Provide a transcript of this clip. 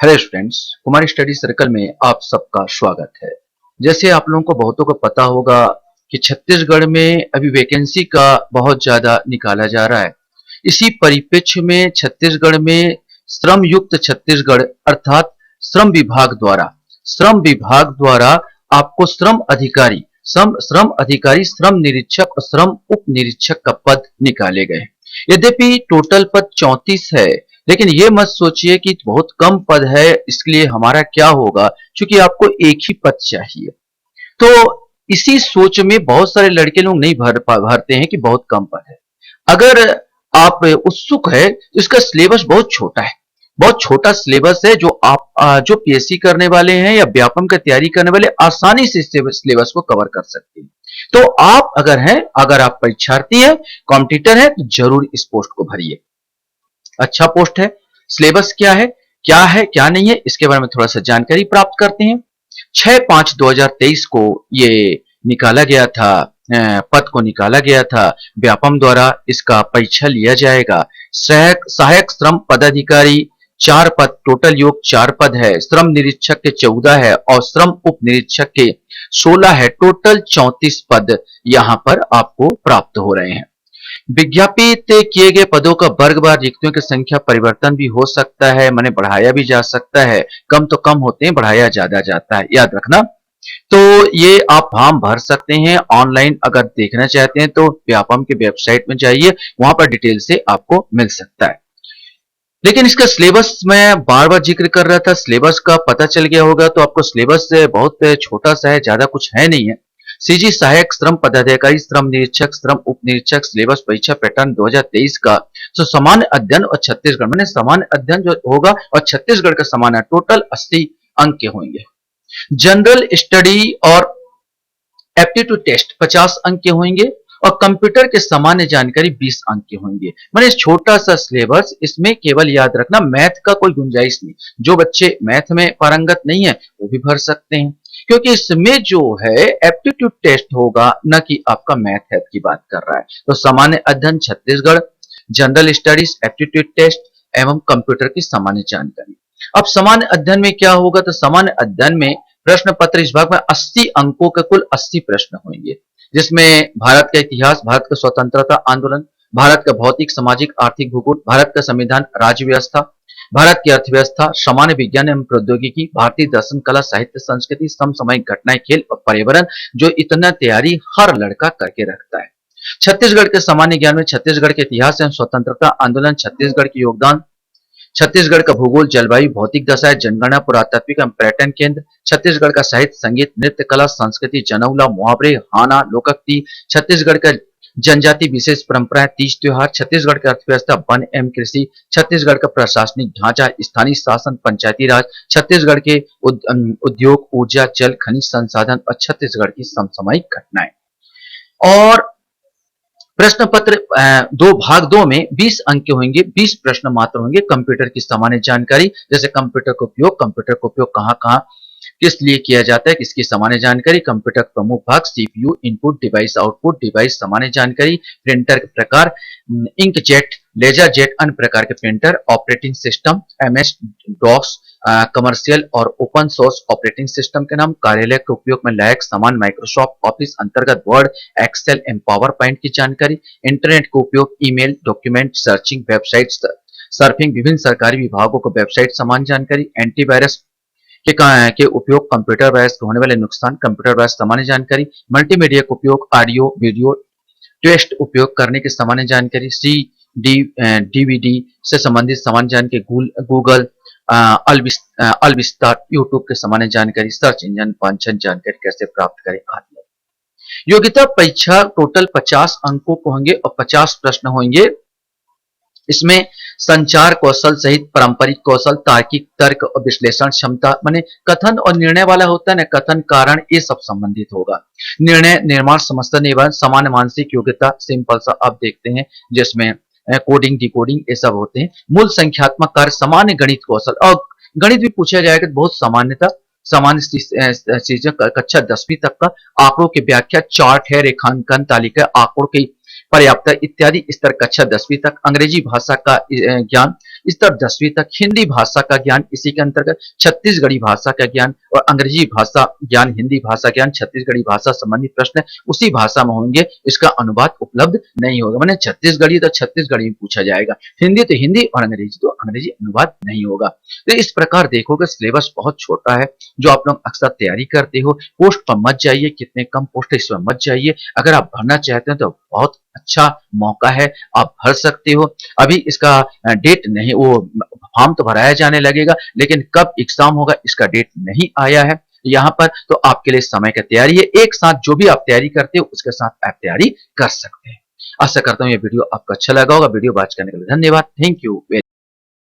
Hello students, Kumar study circle में आप सबका स्वागत है। जैसे आप लोगों को बहुतों को पता होगा कि छत्तीसगढ़ में अभी वैकेंसी का बहुत ज्यादा निकाला जा रहा है। इसी परिप्रेक्ष्य में छत्तीसगढ़ में श्रम युक्त छत्तीसगढ़ अर्थात श्रम विभाग द्वारा आपको श्रम अधिकारी, श्रम निरीक्षक और श्रम उप निरीक्षक का पद निकाले गए। यद्यपि टोटल पद 34 है, लेकिन ये मत सोचिए कि बहुत कम पद है इसलिए हमारा क्या होगा, क्योंकि आपको एक ही पद चाहिए। तो इसी सोच में बहुत सारे लड़के लोग नहीं भरते हैं कि बहुत कम पद है। अगर आप उत्सुक है तो इसका सिलेबस बहुत छोटा है, बहुत छोटा सिलेबस है, जो आप जो पीएससी करने वाले हैं या व्यापम की तैयारी करने वाले आसानी से सिलेबस को कवर कर सकते हैं। तो आप अगर आप परीक्षार्थी हैं, कॉम्पिटिटर है, तो जरूर इस पोस्ट को भरिए। अच्छा पोस्ट है। सिलेबस क्या है क्या नहीं है, इसके बारे में थोड़ा सा जानकारी प्राप्त करते हैं। 6/5/2023 को ये निकाला गया था, पद को निकाला गया था व्यापम द्वारा। इसका परीक्षा लिया जाएगा। सहायक श्रम पदाधिकारी 4 पद, टोटल योग 4 पद है। श्रम निरीक्षक के 14 है और श्रम उप निरीक्षक के 16 है। टोटल 34 पद यहां पर आपको प्राप्त हो रहे हैं। विज्ञापित किए गए पदों का वर्गवार रिक्तियों की संख्या परिवर्तन भी हो सकता है, माने बढ़ाया भी जा सकता है। कम तो कम होते हैं, बढ़ाया ज्यादा जाता है, याद रखना। तो ये आप फॉर्म भर सकते हैं ऑनलाइन। अगर देखना चाहते हैं तो व्यापम की वेबसाइट में जाइए, वहां पर डिटेल से आपको मिल सकता है। लेकिन इसका सिलेबस मैं बार बार जिक्र कर रहा था, सिलेबस का पता चल गया होगा तो आपको सिलेबस बहुत छोटा सा है, ज्यादा कुछ है नहीं है। सीजी सहायक श्रम पदाधिकारी, श्रम निरीक्षक, श्रम उप निरीक्षक, सिलेबस परीक्षा पैटर्न 2023 का। तो सामान्य अध्ययन और छत्तीसगढ़ मैंने सामान्य अध्ययन जो होगा और छत्तीसगढ़ का सामान्य टोटल 80 अंक के होंगे। जनरल स्टडी और एप्टीट्यूड टेस्ट 50 अंक के होंगे और कंप्यूटर के सामान्य जानकारी 20 अंक के होंगे। मैंने छोटा सा सिलेबस, इसमें केवल याद रखना मैथ का कोई गुंजाइश नहीं। जो बच्चे मैथ में पारंगत नहीं है वो भी भर सकते हैं, क्योंकि इसमें जो है एप्टीट्यूड टेस्ट होगा, न कि आपका मैथ की बात कर रहा है। तो सामान्य अध्ययन Chhattisgarh, general studies, aptitude test एवं कंप्यूटर की सामान्य जानकारी। अब सामान्य अध्ययन में क्या होगा, तो सामान्य अध्ययन में प्रश्न पत्र इस भाग में 80 अंकों के कुल 80 प्रश्न होंगे, जिसमें भारत का इतिहास, भारत का स्वतंत्रता आंदोलन, भारत का भौतिक सामाजिक आर्थिक भूगोल, भारत का संविधान, राज्य व्यवस्था, भारत की अर्थव्यवस्था, सामान्य विज्ञान एवं प्रौद्योगिकी, भारतीय दर्शन, कला, साहित्य, संस्कृति, समसामयिक घटनाएं, खेल और पर्यावरण। जो इतना तैयारी हर लड़का करके रखता है। छत्तीसगढ़ के सामान्य ज्ञान में छत्तीसगढ़ के इतिहास एवं स्वतंत्रता आंदोलन, छत्तीसगढ़ के योगदान, छत्तीसगढ़ का भूगोल, जलवायु, भौतिक दशाएं, जनगणना, पुरातात्विक एवं पर्यटन केंद्र, छत्तीसगढ़ का साहित्य, संगीत, नृत्य, कला, संस्कृति, जनौला, मुहावरे, हाना, लोकोक्ति, छत्तीसगढ़ का जनजाति विशेष परंपराएं, तीज त्योहार, छत्तीसगढ़ की अर्थव्यवस्था, वन एवं कृषि, छत्तीसगढ़ का प्रशासनिक ढांचा, स्थानीय शासन, पंचायती राज, छत्तीसगढ़ के उद्योग, ऊर्जा, जल, खनिज संसाधन और छत्तीसगढ़ की समसामयिक घटनाएं। और प्रश्न पत्र भाग दो में 20 अंक के होंगे, 20 प्रश्न मात्र होंगे। कंप्यूटर की सामान्य जानकारी, जैसे कंप्यूटर का उपयोग कहाँ कहाँ किस लिए किया जाता है, किसकी सामान्य जानकारी, कंप्यूटर प्रमुख भाग, CPU, input, device, output, device सामान्य जानकारी, प्रिंटर के प्रकार, इंकजेट, लेजर जेट, अन्य प्रकार के printer, operating system, MS DOS, commercial और ओपन सोर्स ऑपरेटिंग सिस्टम के नाम, कार्यालय के उपयोग में लायक सामान, माइक्रोसॉफ्ट ऑफिस अंतर्गत वर्ड, एक्सेल एवं पावर पॉइंट की जानकारी, इंटरनेट का उपयोग, email, document searching, website surfing, विभिन्न सरकारी विभागों को वेबसाइट समान जानकारी, एंटीवायरस के उपयोग, कंप्यूटर वायरस के होने वाले नुकसान, कंप्यूटर वायरस सामान्य जानकारी, मल्टीमीडिया का उपयोग, ऑडियो वीडियो टेस्ट उपयोग करने की सामान्य जानकारी, सी डीवीडी से संबंधित सामान्य जानकारी, गूगल, अलविस्तार, यूट्यूब के सामान्य जानकारी, सर्च इंजन वांछन जानकारी कैसे प्राप्त करें आदि। योग्यता परीक्षा टोटल 50 अंकों को होंगे और 50 प्रश्न होंगे। इसमें संचार कौशल सहित पारंपरिक कौशल, तार्किक तर्क और विश्लेषण क्षमता, माने कथन और निर्णय वाला होता है ना, कथन कारण, ये सब संबंधित होगा। निर्णय, निर्माण, समस्या निवारण, सामान्य मानसिक योग्यता, सिंपल सा आप देखते हैं, जिसमें कोडिंग, डिकोडिंग ये सब होते हैं। मूल संख्यात्मक कार्य, सामान्य गणित कौशल, और गणित भी पूछा जाएगा बहुत सामान्य चीजें, कक्षा 10वीं तक का, आंकड़ों की व्याख्या, चार्ट है, रेखांकन, तालिका, आंकड़ों की पर्याप्त इत्यादि, इस तरह कक्षा 10वीं तक। अंग्रेजी भाषा का ज्ञान, इस तरह 10वीं तक हिंदी भाषा का ज्ञान इसी के अंतर्गत, छत्तीसगढ़ी भाषा का ज्ञान और अंग्रेजी भाषा ज्ञान, हिंदी भाषा ज्ञान, छत्तीसगढ़ी भाषा संबंधी प्रश्न उसी भाषा में होंगे, इसका अनुवाद उपलब्ध नहीं होगा। माने छत्तीसगढ़ी तो छत्तीसगढ़ी में पूछा जाएगा, हिंदी तो हिंदी और अंग्रेजी तो अंग्रेजी, अनुवाद नहीं होगा। तो इस प्रकार देखोगे सिलेबस बहुत छोटा है, जो आप लोग अक्सर तैयारी करते हो। पोस्ट पर मत जाइए, कितने कम पोस्ट है इसमें मत जाइए। अगर आप भरना चाहते हैं तो बहुत अच्छा मौका है, आप भर सकते हो। अभी इसका डेट नहीं, वो फॉर्म तो भराया जाने लगेगा, लेकिन कब एग्जाम होगा इसका डेट नहीं आया है यहाँ पर। तो आपके लिए समय का तैयारी है, एक साथ जो भी आप तैयारी करते हो उसके साथ आप तैयारी कर सकते हैं। आशा करता हूँ ये वीडियो आपको अच्छा लगा होगा। वीडियो वॉच करने के लिए धन्यवाद। Thank you.